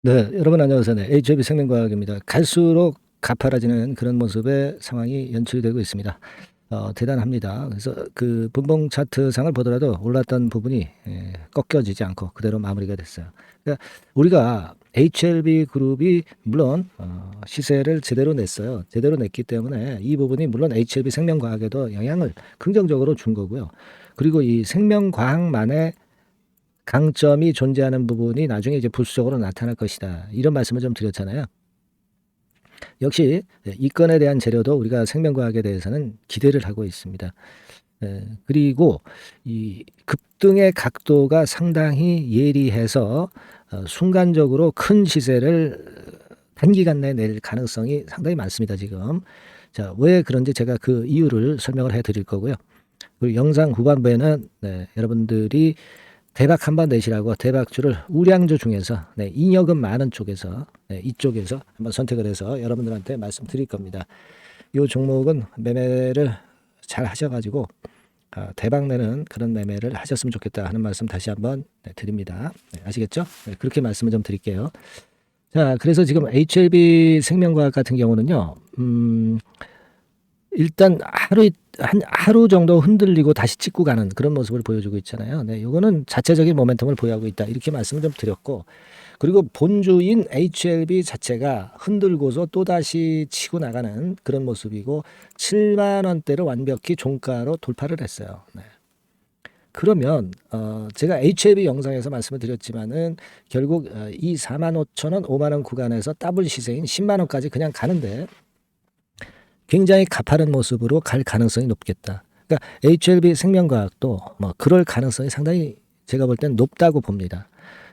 네, 여러분 안녕하세요. 네, HIB 생명과학입니다. 갈수록 가파라지는 그런 모습의 상황이 연출되고 있습니다. 대단합니다. 그래서 그 분봉 차트 상을 보더라도 올랐던 부분이 꺾여지지 않고 그대로 마무리가 됐어요. 그러니까 우리가 HLB 그룹이 물론 시세를 제대로 냈어요. 제대로 냈기 때문에 이 부분이 물론 HLB 생명과학에도 영향을 긍정적으로 준 거고요. 그리고 이 생명과학만의 강점이 존재하는 부분이 나중에 이제 부수적으로 나타날 것이다. 이런 말씀을 좀 드렸잖아요. 역시 이 건에 대한 재료도 우리가 생명과학에 대해서는 기대를 하고 있습니다. 그리고 이 급등의 각도가 상당히 예리해서 순간적으로 큰 시세를 단기간 내에 낼 가능성이 상당히 많습니다. 지금. 자, 왜 그런지 제가 그 이유를 설명을 해드릴 거고요. 그리고 영상 후반부에는 여러분들이 대박 한번 내시라고 대박주를 우량주 중에서 잉여금 많은 쪽에서 이쪽에서 한번 선택을 해서 여러분들한테 말씀드릴 겁니다. 이 종목은 매매를 잘 하셔가지고 대박 내는 그런 매매를 하셨으면 좋겠다 하는 말씀 다시 한번 드립니다. 아시겠죠? 그렇게 말씀을 좀 드릴게요. 자, 그래서 지금 HLB 생명과학 같은 경우는요. 일단 하루 정도 흔들리고 다시 찍고 가는 그런 모습을 보여주고 있잖아요. 네, 이거는 자체적인 모멘텀을 보유하고 있다. 이렇게 말씀을 좀 드렸고, 그리고 본주인 HLB 자체가 흔들고서 또다시 치고 나가는 그런 모습이고 7만 원대를 완벽히 종가로 돌파를 했어요. 네. 그러면 제가 HLB 영상에서 말씀을 드렸지만은 결국 이 4만 5천 원, 5만 원 구간에서 더블 시세인 10만 원까지 그냥 가는데 굉장히 가파른 모습으로 갈 가능성이 높겠다. 그러니까 HLB 생명과학도 뭐 그럴 가능성이 상당히 제가 볼 땐 높다고 봅니다.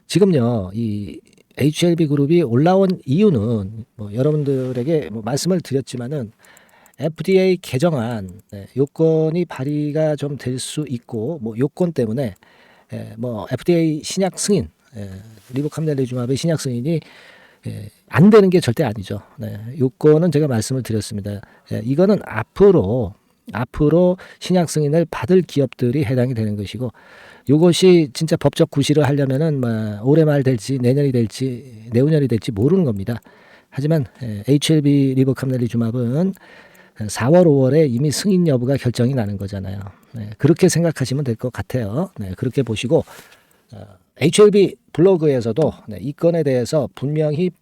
지금요, 이 HLB 그룹이 올라온 이유는 뭐 여러분들에게 뭐 말씀을 드렸지만은 FDA 개정안 요건이 발의가 좀 될 수 있고 뭐 요건 때문에 뭐 FDA 신약 승인 리보캄넬리주마브의 신약 승인이 안 되는 게 절대 아니죠. 요건은 제가 말씀을 드렸습니다. 이거는 앞으로 신약 승인을 받을 기업들이 해당이 되는 것이고, 이것이 진짜 법적 구실을 하려면은 뭐 올해 말 될지 내년이 될지 내후년이 될지 모르는 겁니다. 하지만 HLB 리보캄넬리주마브는 4월, 5월에 이미 승인 여부가 결정이 나는 거잖아요. 그렇게 생각하시면 될 것 같아요. 그렇게 보시고 HLB 블로그에서도 이 건에 대해서 분명히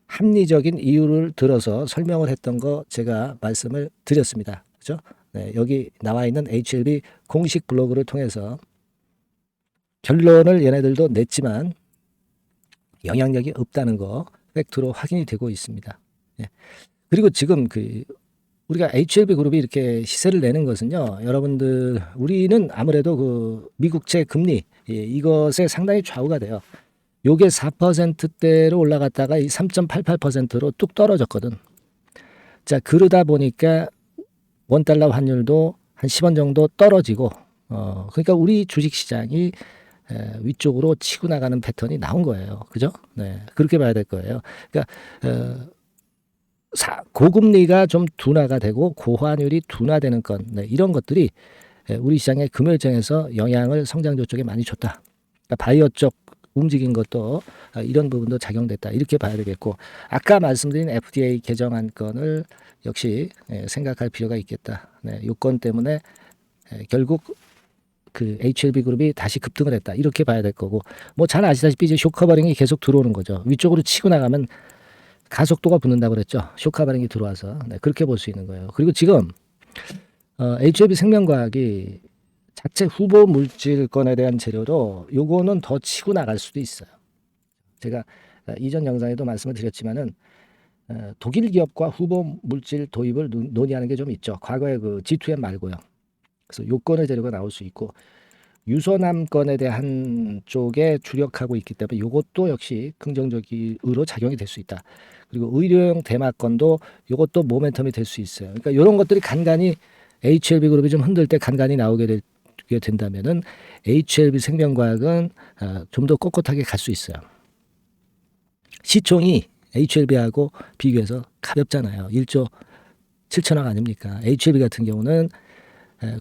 합리적인 이유를 들어서 설명을 했던 거 제가 말씀을 드렸습니다. 그죠? 여기 나와 있는 HLB 공식 블로그를 통해서 결론을 얘네들도 냈지만 영향력이 없다는 거 팩트로 확인이 되고 있습니다. 그리고 지금 우리가 HLB 그룹이 이렇게 시세를 내는 것은요, 여러분들, 우리는 아무래도 그 미국채 금리, 이것에 상당히 좌우가 돼요. 요게 4%대로 올라갔다가 이 3.88%로 뚝 떨어졌거든. 자, 그러다 보니까 원달러 환율도 한 10원 정도 떨어지고, 그러니까 우리 주식 시장이 위쪽으로 치고 나가는 패턴이 나온 거예요. 그죠? 네. 그렇게 봐야 될 거예요. 그러니까, 고금리가 좀 둔화가 되고 고환율이 둔화되는 건 이런 것들이 우리 시장의 금요일장에서 영향을 성장주 쪽에 많이 줬다. 그러니까 바이오 쪽 움직인 것도 이런 부분도 작용됐다. 이렇게 봐야 되겠고, 아까 말씀드린 FDA 개정안 건을 역시 생각할 필요가 있겠다. 요건 때문에 결국 그 HLB 그룹이 다시 급등을 했다. 이렇게 봐야 될 거고, 뭐 잘 아시다시피 이제 쇼커버링이 계속 들어오는 거죠. 위쪽으로 치고 나가면 가속도가 붙는다고 그랬죠. 쇼카바링이 들어와서. 그렇게 볼 수 있는 거예요. 그리고 지금 HLB 생명과학이 자체 후보 물질건에 대한 재료로 요거는 더 치고 나갈 수도 있어요. 제가 이전 영상에도 말씀을 드렸지만은 독일 기업과 후보 물질 도입을 논의하는 게 좀 있죠. 과거에 그 G2M 말고요. 그래서 요건의 재료가 나올 수 있고, 유소남건에 대한 쪽에 주력하고 있기 때문에 이것도 역시 긍정적으로 작용이 될 수 있다. 그리고 의료용 대마건도 이것도 모멘텀이 될 수 있어요. 그러니까 이런 것들이 간간히 HLB 그룹이 좀 흔들 때 간간히 나오게 된다면은 HLB 생명과학은 좀 더 꼿꼿하게 갈 수 있어요. 시총이 HLB하고 비교해서 가볍잖아요. 1조 7천억 아닙니까? HLB 같은 경우는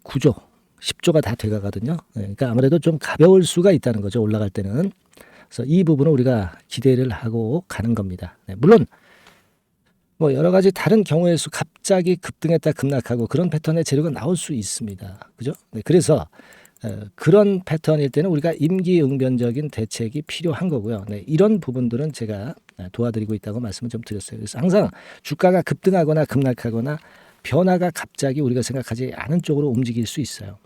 9조 10조가 다 돼가거든요. 그러니까 아무래도 좀 가벼울 수가 있다는 거죠. 올라갈 때는. 그래서 이 부분을 우리가 기대를 하고 가는 겁니다. 네, 물론 뭐 여러 가지 다른 경우의 수 갑자기 급등했다 급락하고 그런 패턴의 재료가 나올 수 있습니다. 그죠? 네, 그래서 그런 패턴일 때는 우리가 임기응변적인 대책이 필요한 거고요. 네, 이런 부분들은 제가 도와드리고 있다고 말씀을 좀 드렸어요. 그래서 항상 주가가 급등하거나 급락하거나 변화가 갑자기 우리가 생각하지 않은 쪽으로 움직일 수 있어요.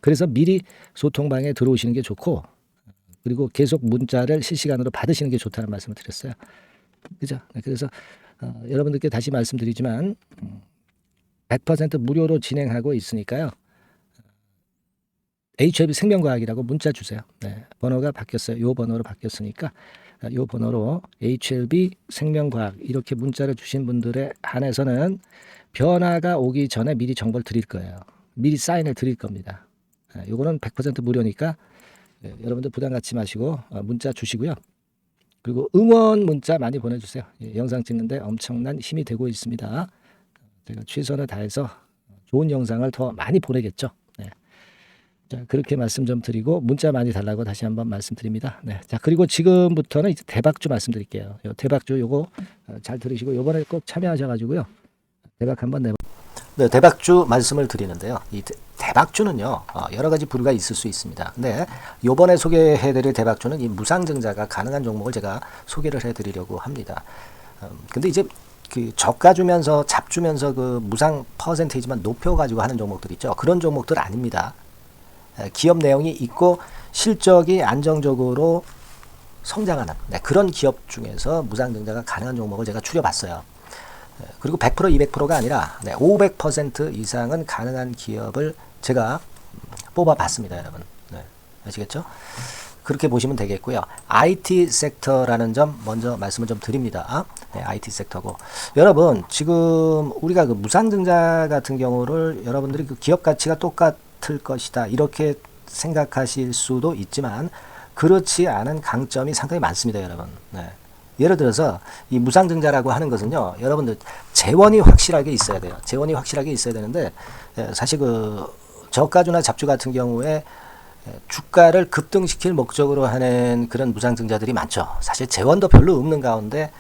그래서 미리 소통방에 들어오시는 게 좋고, 그리고 계속 문자를 실시간으로 받으시는 게 좋다는 말씀을 드렸어요. 그죠? 네, 그래서 여러분들께 다시 말씀드리지만 100% 무료로 진행하고 있으니까요. HLB 생명과학이라고 문자 주세요. 네, 번호가 바뀌었어요. 요 번호로 바뀌었으니까 요 번호로 HLB 생명과학 이렇게 문자를 주신 분들에 한해서는 변화가 오기 전에 미리 정보를 드릴 거예요. 미리 사인을 드릴 겁니다. 요거는 100% 무료니까 여러분들 부담 갖지 마시고 문자 주시고요. 그리고 응원 문자 많이 보내주세요. 영상 찍는데 엄청난 힘이 되고 있습니다. 제가 최선을 다해서 좋은 영상을 더 많이 보내겠죠. 네. 자, 그렇게 말씀 좀 드리고 문자 많이 달라고 다시 한번 말씀드립니다. 네. 자, 그리고 지금부터는 이제 대박주 말씀드릴게요. 요 대박주 요거 잘 들으시고 요번에 꼭 참여하셔가지고요. 대박 한번 내봐. 네, 대박주 말씀을 드리는데요. 이 대박주는요, 여러 가지 부류가 있을 수 있습니다. 근데 요번에 소개해드릴 대박주는 이 무상증자가 가능한 종목을 제가 소개를 해드리려고 합니다. 근데 이제 그 저가 주면서 잡주면서 그 무상 퍼센테이지만 높여가지고 하는 종목들 있죠. 그런 종목들 아닙니다. 기업 내용이 있고 실적이 안정적으로 성장하는 그런 기업 중에서 무상증자가 가능한 종목을 제가 추려봤어요. 그리고 100% 200%가 아니라 500% 이상은 가능한 기업을 제가 뽑아봤습니다, 여러분. 네, 아시겠죠? 그렇게 보시면 되겠고요. IT 섹터라는 점 먼저 말씀을 좀 드립니다. 네, IT 섹터고 여러분 지금 우리가 그 무상증자 같은 경우를 여러분들이 그 기업 가치가 똑같을 것이다 이렇게 생각하실 수도 있지만 그렇지 않은 강점이 상당히 많습니다, 여러분. 네. 예를 들어서 이 무상증자라고 하는 것은요, 여러분들 재원이 확실하게 있어야 돼요. 재원이 확실하게 있어야 되는데 사실 그 저가주나 잡주 같은 경우에 주가를 급등시킬 목적으로 하는 그런 무상증자들이 많죠. 사실 재원도 별로 없는 가운데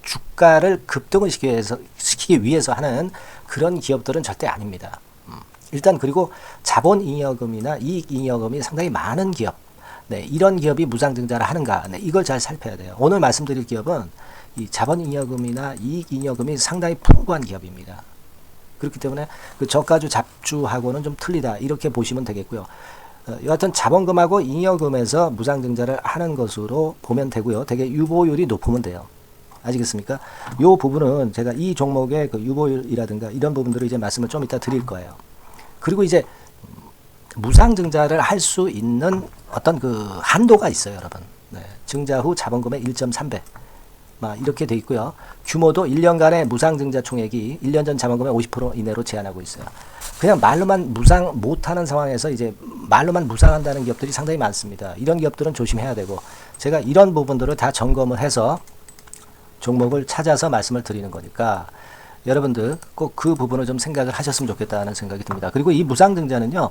주가를 급등을 시키기 위해서 하는 그런 기업들은 절대 아닙니다. 일단 그리고 자본잉여금이나 이익잉여금이 상당히 많은 기업, 네, 이런 기업이 무상증자를 하는가, 네, 이걸 잘 살펴야 돼요. 오늘 말씀드릴 기업은 이 자본잉여금이나 이익잉여금이 상당히 풍부한 기업입니다. 그렇기 때문에 그 저가주 잡주하고는 좀 틀리다 이렇게 보시면 되겠고요. 여하튼 자본금하고 잉여금에서 무상증자를 하는 것으로 보면 되고요. 되게 유보율이 높으면 돼요. 아시겠습니까? 이 부분은 제가 이 종목의 그 유보율이라든가 이런 부분들을 이제 말씀을 좀 이따 드릴 거예요. 그리고 이제 무상증자를 할 수 있는 어떤 그 한도가 있어요, 여러분. 네, 증자 후 자본금의 1.3배. 이렇게 돼 있고요. 규모도 1년간의 무상증자 총액이 1년 전 자본금의 50% 이내로 제한하고 있어요. 그냥 말로만 무상 못하는 상황에서 이제 말로만 무상한다는 기업들이 상당히 많습니다. 이런 기업들은 조심해야 되고 제가 이런 부분들을 다 점검을 해서 종목을 찾아서 말씀을 드리는 거니까 여러분들 꼭 그 부분을 좀 생각을 하셨으면 좋겠다는 생각이 듭니다. 그리고 이 무상증자는요,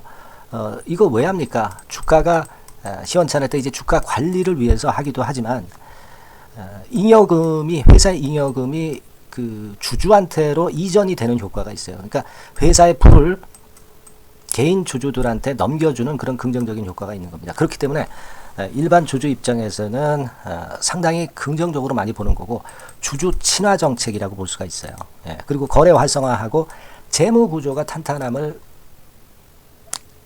이거 왜 합니까? 주가가 시원찮을 때 이제 주가 관리를 위해서 하기도 하지만 잉여금이 회사의 잉여금이 그 주주한테로 이전이 되는 효과가 있어요. 그러니까 회사의 부를 개인 주주들한테 넘겨주는 그런 긍정적인 효과가 있는 겁니다. 그렇기 때문에 일반 주주 입장에서는 상당히 긍정적으로 많이 보는 거고 주주 친화 정책이라고 볼 수가 있어요. 그리고 거래 활성화하고 재무 구조가 탄탄함을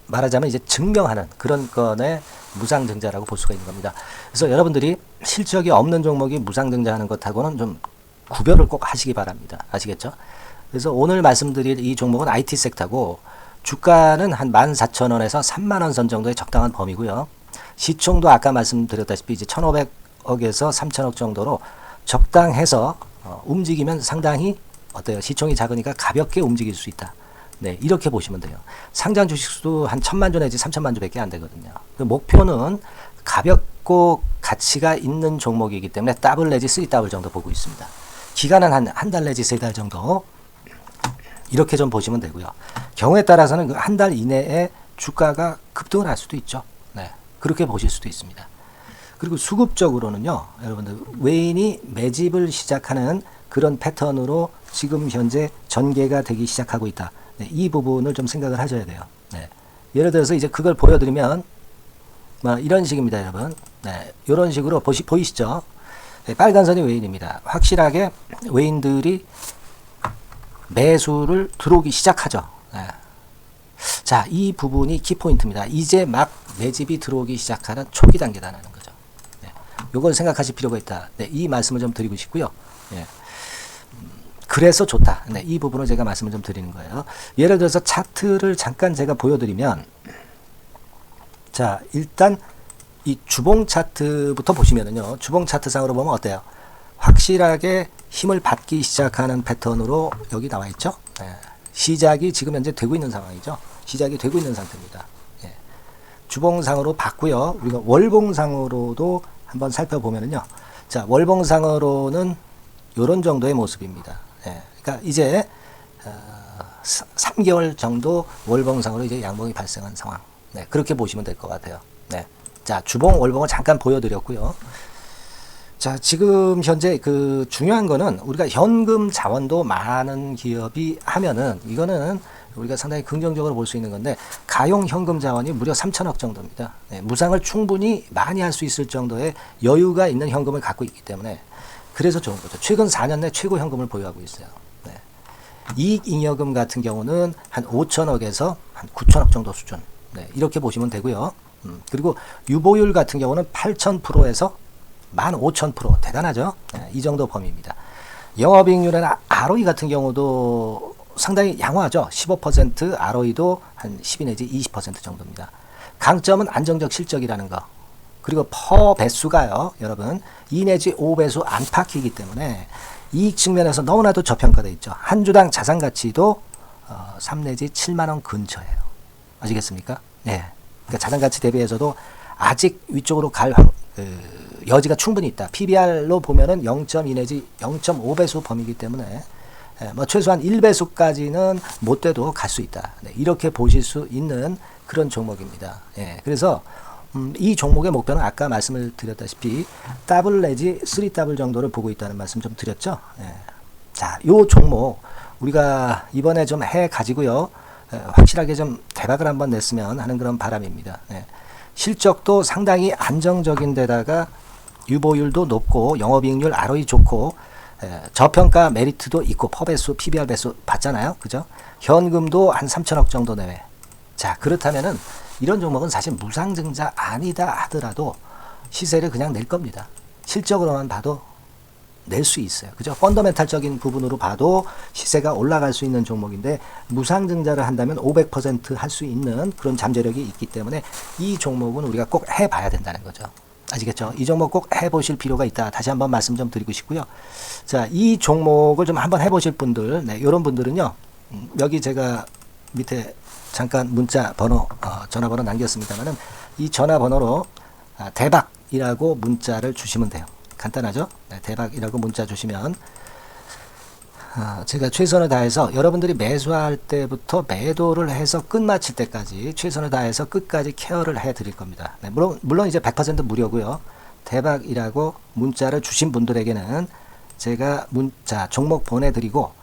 말하자면 이제 증명하는 그런 건의 무상증자라고 볼 수가 있는 겁니다. 그래서 여러분들이 실적이 없는 종목이 무상증자하는 것하고는 좀 구별을 꼭 하시기 바랍니다. 아시겠죠? 그래서 오늘 말씀드릴 이 종목은 IT 섹터고 주가는 한 14,000원에서 30,000원 선 정도의 적당한 범위고요. 시총도 아까 말씀드렸다시피 이제 1,500억에서 3,000억 정도로 적당해서 움직이면 상당히 어때요? 시총이 작으니까 가볍게 움직일 수 있다. 네, 이렇게 보시면 돼요. 상장 주식수도 한 1,000만 주 내지 3,000만 주밖에 안 되거든요. 그 목표는 가볍고 가치가 있는 종목이기 때문에 더블 내지 3더블 정도 보고 있습니다. 기간은 한 달 내지 3달 정도 이렇게 좀 보시면 되고요. 경우에 따라서는 그 한 달 이내에 주가가 급등을 할 수도 있죠. 네, 그렇게 보실 수도 있습니다. 그리고 수급적으로는요, 여러분들 외인이 매집을 시작하는 그런 패턴으로 지금 현재 전개가 되기 시작하고 있다. 네, 이 부분을 좀 생각을 하셔야 돼요. 네. 예를 들어서 이제 그걸 보여드리면 뭐 이런 식입니다, 여러분. 네, 이런 식으로 보이시죠? 네, 빨간 선이 외인입니다. 확실하게 외인들이 매수를 들어오기 시작하죠. 네. 자, 이 부분이 키포인트입니다. 이제 막 매집이 들어오기 시작하는 초기 단계다라는 거죠. 네. 요걸 생각하실 필요가 있다. 네, 이 말씀을 좀 드리고 싶고요. 네. 그래서 좋다. 네, 이 부분을 제가 말씀을 좀 드리는 거예요. 예를 들어서 차트를 잠깐 제가 보여드리면, 자, 일단 이 주봉 차트부터 보시면은요, 주봉 차트상으로 보면 어때요? 확실하게 힘을 받기 시작하는 패턴으로 여기 나와 있죠. 네. 시작이 지금 현재 되고 있는 상황이죠. 시작이 되고 있는 상태입니다. 예. 주봉상으로 봤고요. 우리가 월봉상으로도 한번 살펴보면은요. 자, 월봉상으로는 이런 정도의 모습입니다. 예. 그러니까 이제 3개월 정도 월봉상으로 이제 양봉이 발생한 상황. 네, 그렇게 보시면 될 것 같아요. 네. 자, 주봉, 월봉을 잠깐 보여드렸고요. 자, 지금 현재 그 중요한 거는 우리가 현금 자원도 많은 기업이 하면은 이거는 우리가 상당히 긍정적으로 볼 수 있는 건데, 가용 현금 자원이 무려 3천억 정도입니다. 네, 무상을 충분히 많이 할 수 있을 정도의 여유가 있는 현금을 갖고 있기 때문에 그래서 좋은 거죠. 최근 4년 내 최고 현금을 보유하고 있어요. 네. 이익잉여금 같은 경우는 한 5천억에서 한 9천억 정도 수준. 네, 이렇게 보시면 되고요. 그리고 유보율 같은 경우는 8,000%에서 15,000% 대단하죠. 네, 이 정도 범위입니다. 영업이익률이나 ROE 같은 경우도 상당히 양호하죠. 15%, ROE도 한 12 내지 20% 정도입니다. 강점은 안정적 실적이라는 거. 그리고 퍼 배수가요, 여러분 2 내지 5배수 안팎이기 때문에 이익 측면에서 너무나도 저평가되어 있죠. 한 주당 자산 가치도 3 내지 7만 원 근처예요. 아시겠습니까? 네. 그러니까 자산 가치 대비해서도 아직 위쪽으로 갈 여지가 충분히 있다. PBR로 보면은 0.2 내지 0.5배수 범위이기 때문에 뭐 최소한 1배수까지는 못 돼도 갈 수 있다. 네, 이렇게 보실 수 있는 그런 종목입니다. 예, 그래서 이 종목의 목표는 아까 말씀을 드렸다시피 더블 내지 3더블 정도를 보고 있다는 말씀 좀 드렸죠. 예. 자, 요 종목 우리가 이번에 좀 해 가지고요. 확실하게 좀 대박을 한번 냈으면 하는 그런 바람입니다. 예. 실적도 상당히 안정적인 데다가 유보율도 높고 영업이익률 ROE 좋고 저평가 메리트도 있고 퍼배수 PBR 배수 봤잖아요. 그죠? 현금도 한 3천억 정도 내외. 자, 그렇다면은 이런 종목은 사실 무상증자 아니다 하더라도 시세를 그냥 낼 겁니다. 실적으로만 봐도 낼 수 있어요. 그죠? 펀더멘탈적인 부분으로 봐도 시세가 올라갈 수 있는 종목인데 무상증자를 한다면 500% 할 수 있는 그런 잠재력이 있기 때문에 이 종목은 우리가 꼭 해봐야 된다는 거죠. 아시겠죠? 이 종목 꼭 해보실 필요가 있다. 다시 한번 말씀 좀 드리고 싶고요. 자, 이 종목을 좀 한번 해보실 분들, 네, 이런 분들은요, 여기 제가 밑에 잠깐 문자 번호, 전화번호 남겼습니다만은 이 전화번호로 대박이라고 문자를 주시면 돼요. 간단하죠? 네, 대박이라고 문자 주시면 제가 최선을 다해서 여러분들이 매수할 때부터 매도를 해서 끝마칠 때까지 최선을 다해서 끝까지 케어를 해 드릴 겁니다. 네, 물론 이제 100% 무료고요. 대박이라고 문자를 주신 분들에게는 제가 문자 종목 보내드리고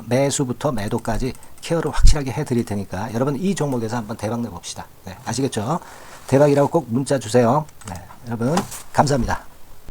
매수부터 매도까지 케어를 확실하게 해 드릴 테니까 여러분 이 종목에서 한번 대박 내봅시다. 네, 아시겠죠? 대박이라고 꼭 문자 주세요. 네, 여러분 감사합니다.